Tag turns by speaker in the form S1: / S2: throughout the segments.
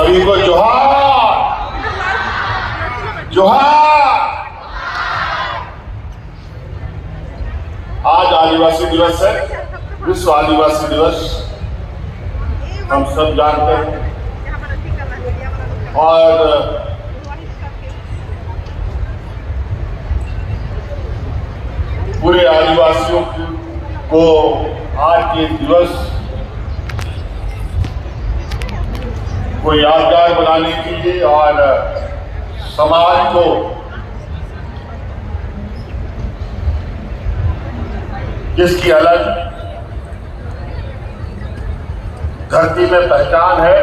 S1: सभी को जोहार जोहार। आज आदिवासी दिवस है, विश्व आदिवासी दिवस हम सब जानते हैं। और पूरे आदिवासियों को आज के दिवस को यादगार बनाने के लिए और समाज को जिसकी अलग धरती में पहचान है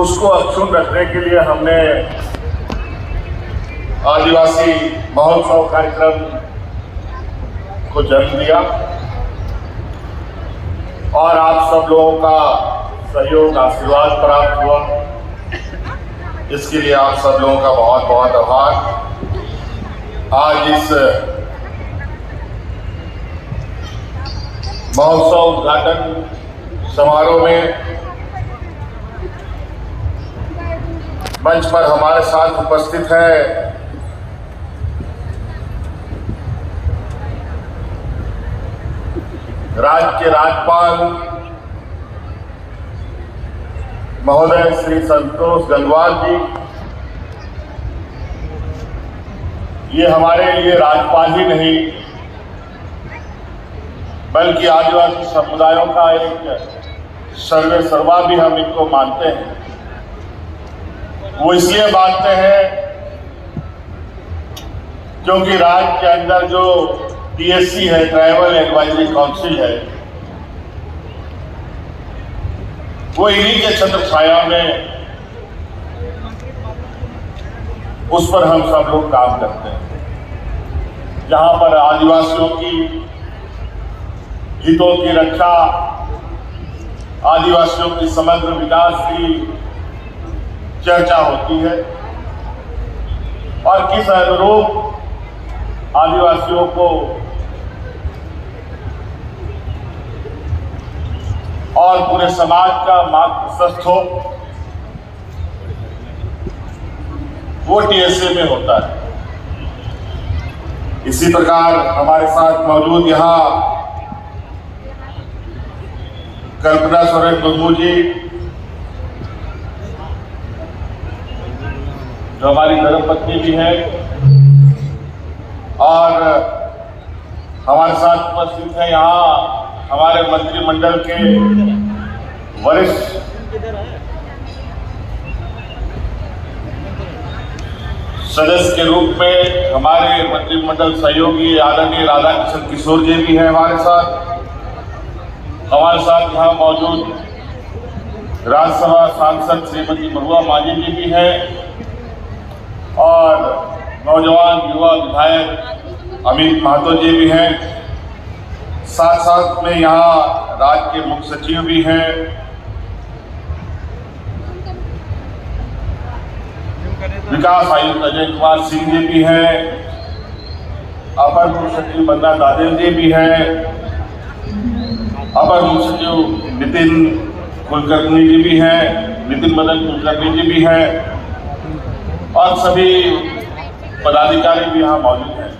S1: उसको अक्षुण्ण रखने के लिए हमने आदिवासी महोत्सव कार्यक्रम को जन्म दिया और आप सब लोगों का सहयोग आशीर्वाद प्राप्त हुआ। इसके लिए आप सब लोगों का बहुत बहुत आभार। आज इस महोत्सव उद्घाटन समारोह में मंच पर हमारे साथ उपस्थित है राज्य के राज्यपाल महोदय श्री संतोष गंगवार जी। ये हमारे लिए राज्यपाल ही नहीं बल्कि आदिवासी समुदायों का एक सर्वे सर्वा भी हम इनको मानते हैं। वो इसलिए मानते हैं क्योंकि राज्य के अंदर जो TSC है, ट्राइबल एडवाइजरी काउंसिल है, वो इन्हीं के छत्र छाया में उस पर हम सब लोग काम करते हैं। जहां पर आदिवासियों की हितों की रक्षा, आदिवासियों की समग्र विकास की चर्चा होती है और किस अनुरूप आदिवासियों को और पूरे समाज का मार्ग प्रशस्त हो, वो TSA में होता है। इसी प्रकार हमारे साथ मौजूद यहाँ कल्पना सोरेन मुर्मू जी जो हमारी धर्मपत्नी भी है और हमारे साथ उपस्थित है यहाँ हमारे मंत्रिमंडल के वरिष्ठ सदस्य के रूप में हमारे मंत्रिमंडल सहयोगी आदरणीय राधाकिशन किशोर जी भी हैं हमारे साथ। हमारे साथ यहाँ मौजूद राज्यसभा सांसद श्रीमती महुआ माझी जी भी हैं और नौजवान युवा विधायक अमित महतो जी भी हैं। साथ साथ में यहाँ राज्य के मुख्य सचिव भी हैं, विकास आयुक्त अजय कुमार सिंह जी भी हैं, अपर मुख्य सचिव बन्ना दादेव जी भी हैं, अपर मुख्य सचिव नितिन कुलकर्णी जी भी हैं, नितिन मदन कुलकर्णी जी भी हैं और सभी पदाधिकारी भी यहाँ मौजूद हैं।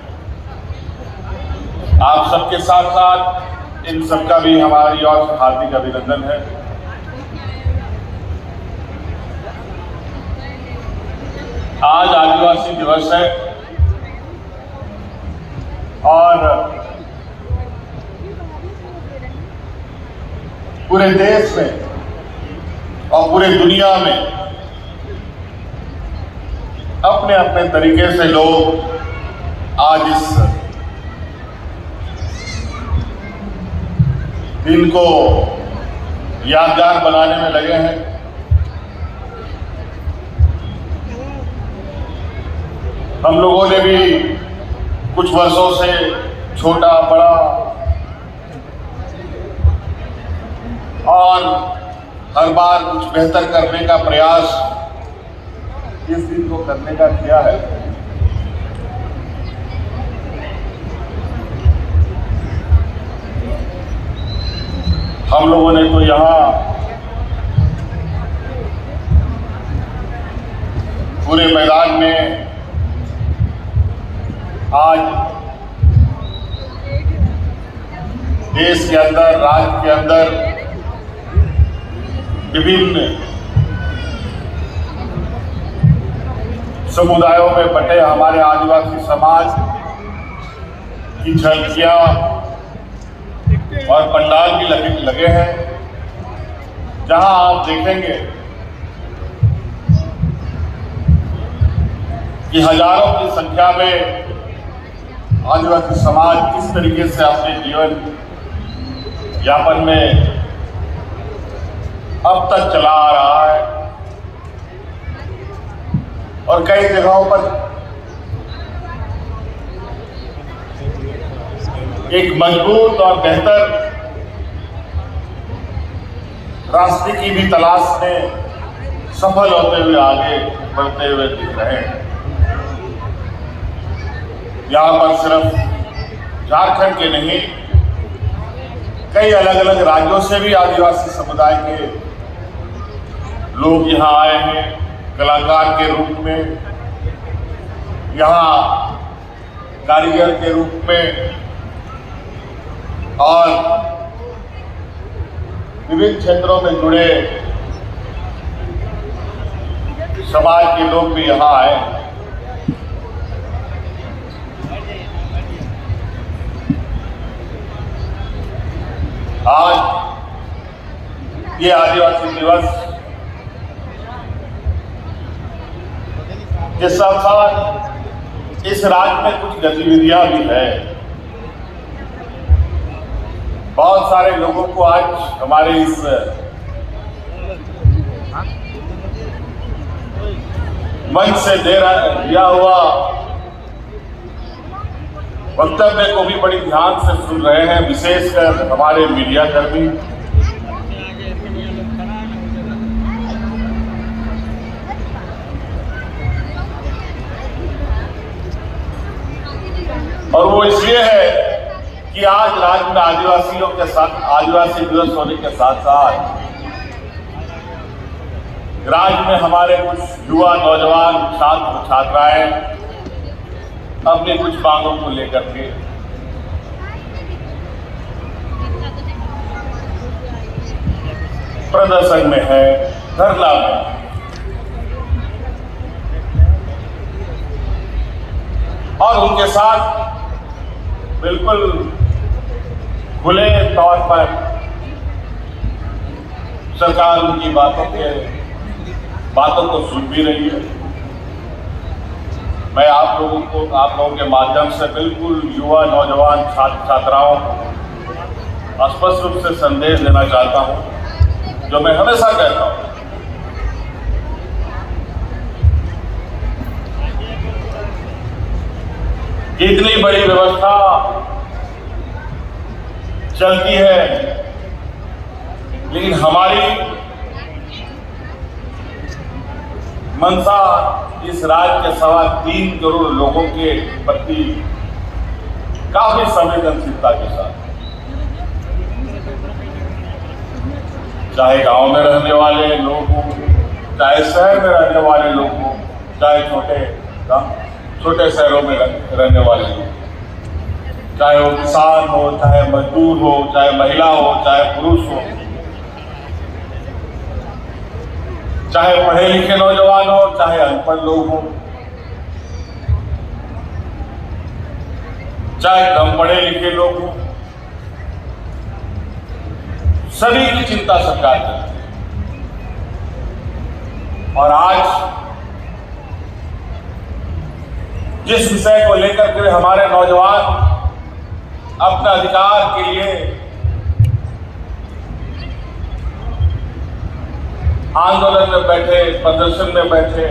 S1: आप सबके साथ साथ इन सबका भी हमारी ओर से हार्दिक अभिनंदन है। आज आदिवासी दिवस है और पूरे देश में और पूरे दुनिया में अपने अपने तरीके से लोग आज इस दिन को यादगार बनाने में लगे हैं। हम लोगों ने भी कुछ वर्षों से छोटा बड़ा और हर बार कुछ बेहतर करने का प्रयास इस दिन को करने का किया है। हम लोगों ने तो यहाँ पूरे मैदान में आज देश के अंदर, राज्य के अंदर विभिन्न समुदायों में बटे हमारे आदिवासी समाज की झलकियां और पंडाल भी लगे हैं, जहां आप देखेंगे कि हजारों की संख्या में आदिवासी समाज किस तरीके से अपने जीवन यापन में अब तक चला आ रहा है और कई जगहों पर एक मजबूत और बेहतर रास्ते की भी तलाश में सफल होते हुए आगे बढ़ते हुए दिख रहे हैं। यहाँ पर सिर्फ झारखंड के नहीं, कई अलग अलग राज्यों से भी आदिवासी समुदाय के लोग यहाँ आए हैं कलाकार के रूप में, यहाँ कारीगर के रूप में, और विभिन्न क्षेत्रों में जुड़े समाज के लोग भी यहाँ आए। आज ये आदिवासी दिवस के साथ साथ इस राज्य में कुछ गतिविधियां भी है। बहुत सारे लोगों को आज हमारे इस मंच से दिया हुआ वक्तव्य को भी बड़ी ध्यान से सुन रहे हैं, विशेषकर हमारे मीडिया कर्मी। और वो इसलिए है कि आज राज्य में आदिवासियों के साथ आदिवासी दिवस होने के साथ साथ राज्य में हमारे कुछ युवा नौजवान छात्र छात्राएं अपनी कुछ मांगों को लेकर के प्रदर्शन में है, धरना में। और उनके साथ बिल्कुल खुले तौर पर सरकार उनकी बातों को सुन भी रही है। मैं आप लोगों के माध्यम से बिल्कुल युवा नौजवान छात्र छात्राओं को स्पष्ट रूप से संदेश देना चाहता हूं, जो मैं हमेशा कहता हूं कि इतनी बड़ी व्यवस्था चलती है, लेकिन हमारी मंशा इस राज्य के 3.25 करोड़ लोगों के प्रति काफी संवेदनशीलता के साथ, चाहे गांव में रहने वाले लोग हों, चाहे शहर में रहने वाले लोग हों, चाहे छोटे शहरों में रहने वाले लोग, चाहे वो किसान हो, चाहे मजदूर हो, चाहे महिला हो, चाहे पुरुष हो, चाहे पढ़े लिखे नौजवान हो, चाहे अनपढ़ लोग हो, चाहे कम पढ़े लिखे लोग हो, सभी की चिंता सरकार करती है। और आज जिस विषय को लेकर के हमारे नौजवान अपने अधिकार के लिए आंदोलन में बैठे, प्रदर्शन में बैठे,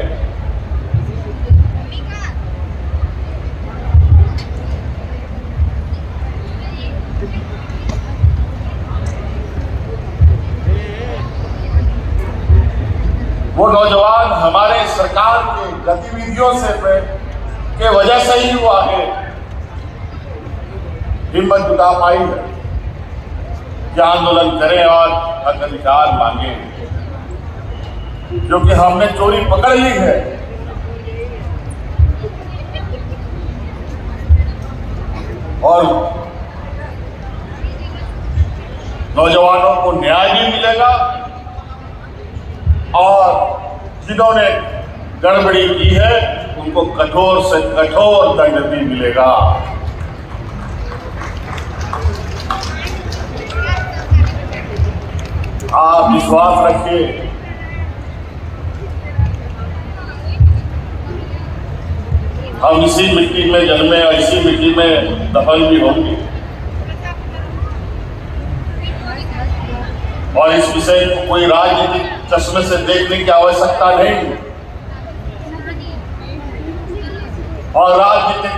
S1: वो नौजवान हमारे सरकार के गतिविधियों से के वजह से ही वो आगे हिम्मत जुटा पाई है कि आंदोलन करें और हक अधिकार मांगे। क्योंकि हमने चोरी पकड़ ली है, और नौजवानों को न्याय भी मिलेगा और जिन्होंने गड़बड़ी की है उनको कठोर से कठोर दंड भी मिलेगा। आप विश्वास रखिए, हम इसी मिट्टी में जन्मे और इसी मिट्टी में दफन भी होंगे और इस विषय को कोई राजनीतिक चश्मे से देखने की आवश्यकता नहीं और राजनीतिक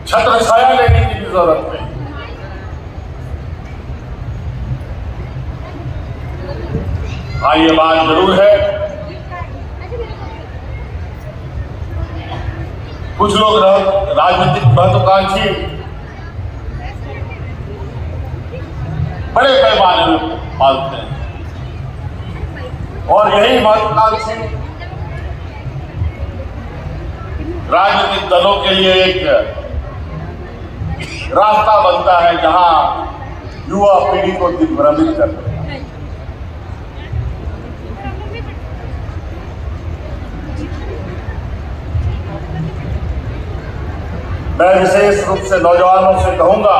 S1: छत्र छाया लेने की भी जरूरत नहीं। हाँ, ये बात जरूर है, कुछ लोग राजनीतिक महत्वाकांक्षी बड़े पैमाने में पालते हैं और यही महत्वाकांक्षी राजनीतिक दलों के लिए एक रास्ता बनता है जहां युवा पीढ़ी को दिग्भ्रमित करते हैं। मैं विशेष रूप से नौजवानों से कहूंगा,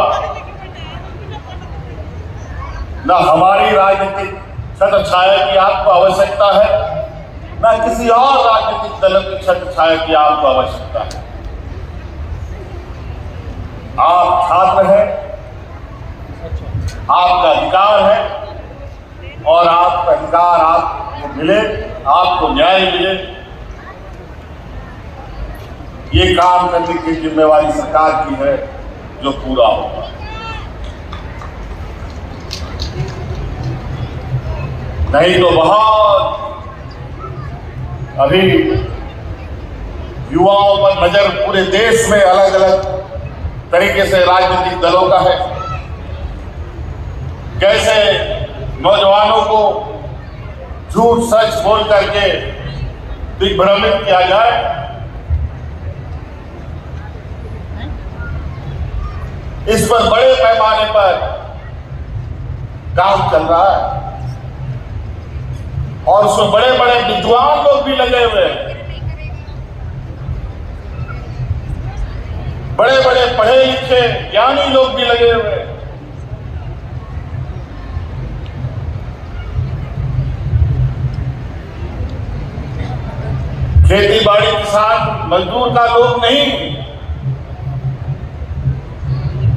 S1: न हमारी राजनीतिक छत्र छाया की आपको आवश्यकता है, न किसी और राजनीतिक दल की छत्र छाया की आपको आवश्यकता है। आप छात्र हैं, आपका अधिकार है और आपका अधिकार आपको मिले, आपको न्याय मिले, ये काम करने की जिम्मेवारी सरकार की है जो पूरा होगा। नहीं तो बहुत अभी युवाओं पर नजर पूरे देश में अलग अलग तरीके से राजनीतिक दलों का है, कैसे नौजवानों को झूठ सच बोल करके दिग्भ्रमित किया जाए। इस पर बड़े पैमाने पर काम चल रहा है और उसमें बड़े बड़े विद्वान लोग भी लगे हुए हैं, बड़े बड़े पढ़े लिखे ज्ञानी लोग भी लगे हुए हैं। खेती बाड़ी किसान मजदूर का लोग नहीं,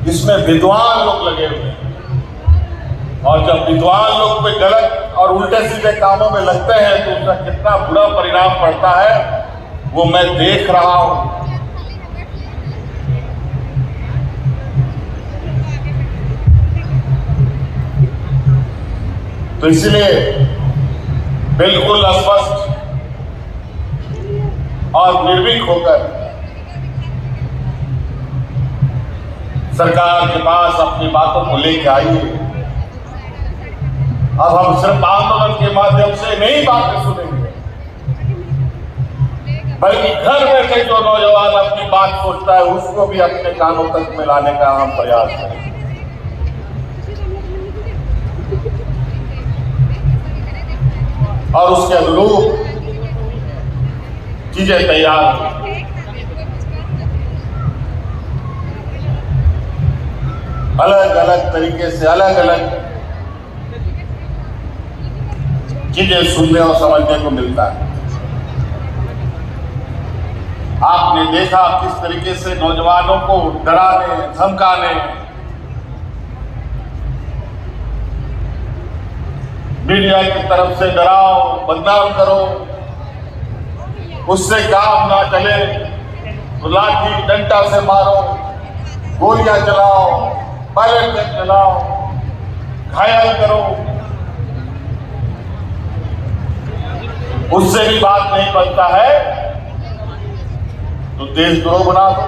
S1: इसमें विद्वान लोग लगे हुए हैं और जब विद्वान लोग कोई गलत और उल्टे सीधे कामों में लगते हैं तो उसका कितना बुरा परिणाम पड़ता है वो मैं देख रहा हूं। तो इसलिए बिल्कुल स्पष्ट और निर्भीक होकर सरकार के पास अपनी बातों को लेकर आइए। अब हम सिर्फ आंदोलन के माध्यम से नहीं बातें सुनेंगे, बल्कि घर बैठे जो नौजवान अपनी बात सोचता है उसको भी अपने कानों तक में लाने का हम प्रयास करेंगे। और उसके अनुरूप चीजें तैयार अलग अलग तरीके से अलग अलग चीजें सुनने और समझने को मिलता है। आपने देखा किस तरीके से नौजवानों को डराने धमकाने, मीडिया की तरफ से डराओ बदनाम करो, उससे काम ना चले तो लाठी डंडा से मारो, गोलियां चलाओ, पायलट गन चलाओ, घायल करो, उससे भी बात नहीं बनता है तो देशद्रोह बना दो।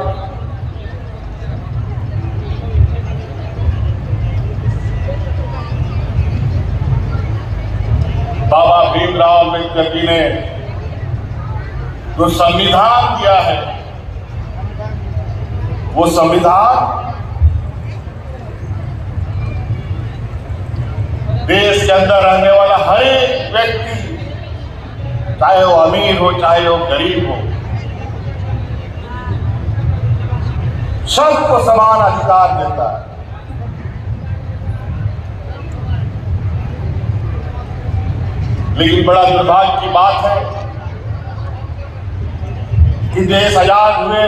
S1: बाबा भीमराव अम्बेडकर जी ने जो संविधान दिया है वो संविधान देश के अंदर रहने वाला हर एक व्यक्ति, चाहे वो अमीर हो चाहे वो गरीब हो, सबको समान अधिकार देता है। लेकिन बड़ा दुर्भाग्य की बात है कि देश आजाद हुए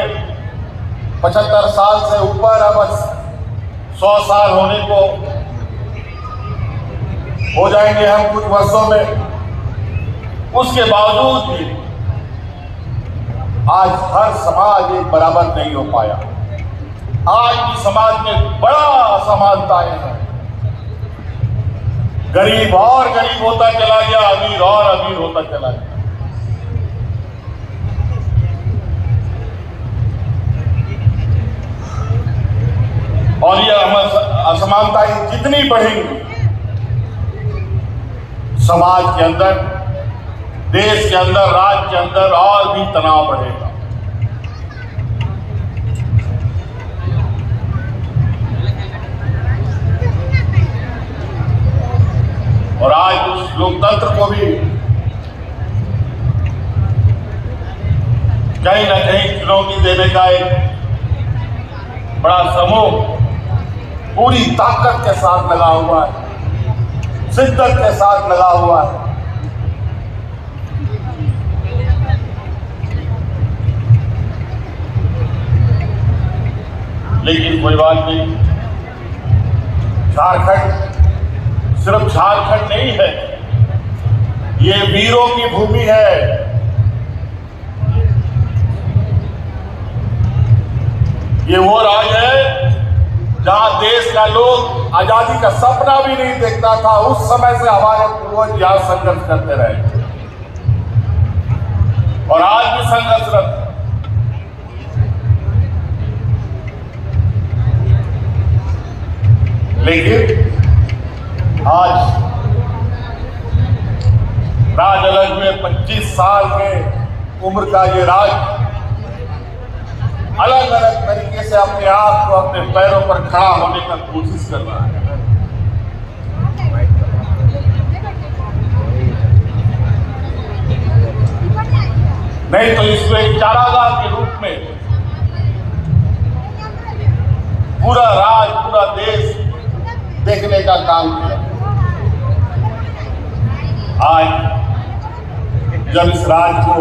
S1: 75 साल से ऊपर, अब 100 साल होने को हो जाएंगे हम कुछ वर्षों में। उसके बावजूद भी आज हर समाज एक बराबर नहीं हो पाया। आज भी समाज में बड़ा असमानताएं हैं। गरीब और गरीब होता चला गया, अमीर और अमीर होता चला गया। और ये असमानताएं जितनी बढ़ेंगी, समाज के अंदर, देश के अंदर, राज्य के अंदर और भी तनाव बढ़ेगा। और आज उस लोकतंत्र को भी कहीं ना कहीं चुनौती देने का एक बड़ा समूह पूरी ताकत के साथ लगा हुआ है, शिद्दत के साथ लगा हुआ है। लेकिन कोई बात नहीं, झारखंड सिर्फ झारखंड नहीं है, ये वीरों की भूमि है। ये वो राज्य है जहां देश का लोग आजादी का सपना भी नहीं देखता था। उस समय से हमारे पूर्वज यहां संघर्ष करते रहे और आज भी संघर्षरत। लेकिन आज राज अलग हुए 25 साल के उम्र का ये राज्य अलग अलग तरीके से अपने आप को अपने पैरों पर खड़ा होने का कोशिश कर रहा है। नहीं तो इसको एक चारागाह के रूप में पूरा राज्य, पूरा देश देखने का काम किया। आज जब इस राज्य को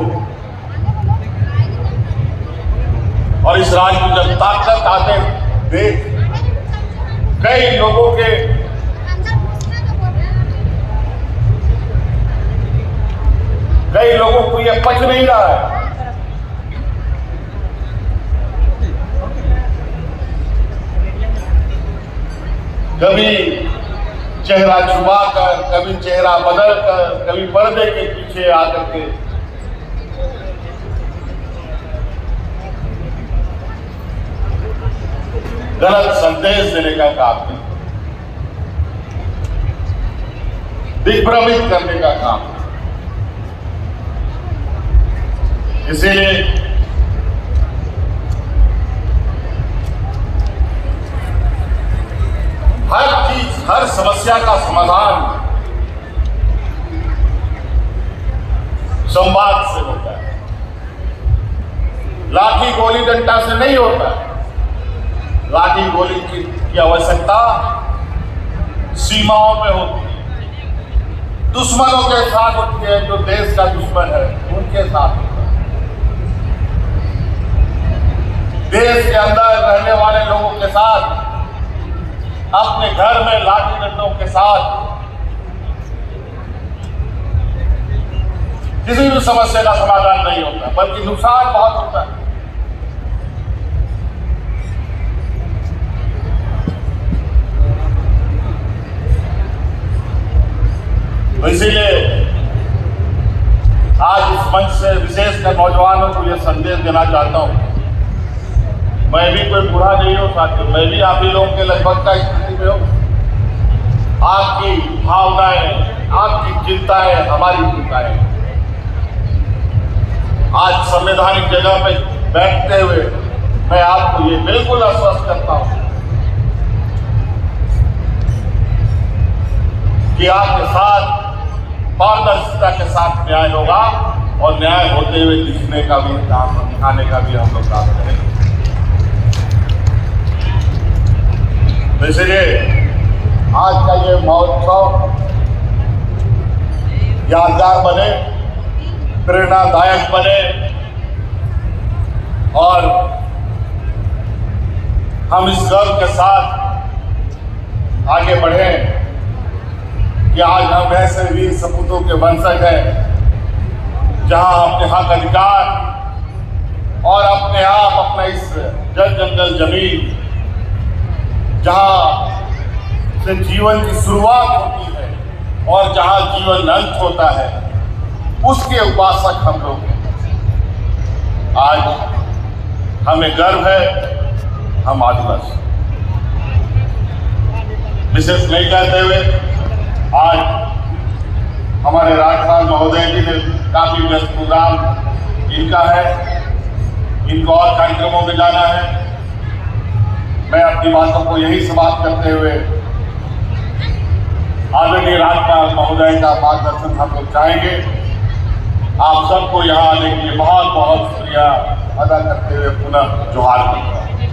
S1: और इस राज्य को जब ताकत आते देख कई लोगों के को यह पच नहीं रहा है। कभी चेहरा छुपाकर, कभी चेहरा बदलकर, कभी पर्दे के पीछे आकर के गलत संदेश देने का काम है, दिग्भ्रमित करने का काम है। इसीलिए हर चीज, हर समस्या का समाधान संवाद से होता है, लाठी गोली डंडा से नहीं होता है। लाठी गोली की आवश्यकता सीमाओं में होती है, दुश्मनों के साथ होती है। जो देश का दुश्मन है उनके साथ होता है। देश के अंदर रहने वाले लोगों के साथ, अपने घर में लाठी डंडों के साथ किसी भी समस्या का समाधान नहीं होता, बल्कि नुकसान बहुत होता है। तो इसीलिए आज इस मंच से विशेषकर नौजवानों को यह संदेश देना चाहता हूं। मैं भी कोई बूढ़ा नहीं हूं साथियों, मैं भी आप ही लोगों के लगभग का स्थिति में हूं। आपकी भावनाएं, आपकी चिंताएं हमारी चिंताएं। आज संवैधानिक जगह पे बैठते हुए मैं आपको ये बिल्कुल आश्वस्त करता हूं कि आपके साथ पारदर्शिता के साथ न्याय होगा और न्याय होते हुए दिखने का भी काम, दिखाने का भी हम लोग काम करेंगे। तो इसलिए आज का ये महोत्सव यादगार बने, प्रेरणादायक बने और हम इस गर्व के साथ आगे बढ़ें कि आज हम ऐसे वीर सपूतों के वंशज हैं जहां अपने हक अधिकार और अपने आप अपना इस जल जंगल जमीन जहां से जीवन की शुरुआत होती है और जहां जीवन अंत होता है, उसके उपासक हम लोग हैं। आज हमें गर्व है, हम आदिवासी। विशेष नहीं कहते हुए आज हमारे राज्यपाल महोदय जी ने काफी व्यस्त प्रोग्राम इनका है, इनको और कार्यक्रमों में जाना है। मैं अपनी बातों को यही समाप्त करते हुए आदरणीय राज्यपाल महोदय का मार्गदर्शन हम लोग चाहेंगे। आप सबको यहाँ आने के लिए बहुत बहुत शुक्रिया अदा करते हुए पुनः जोहार करता हूं।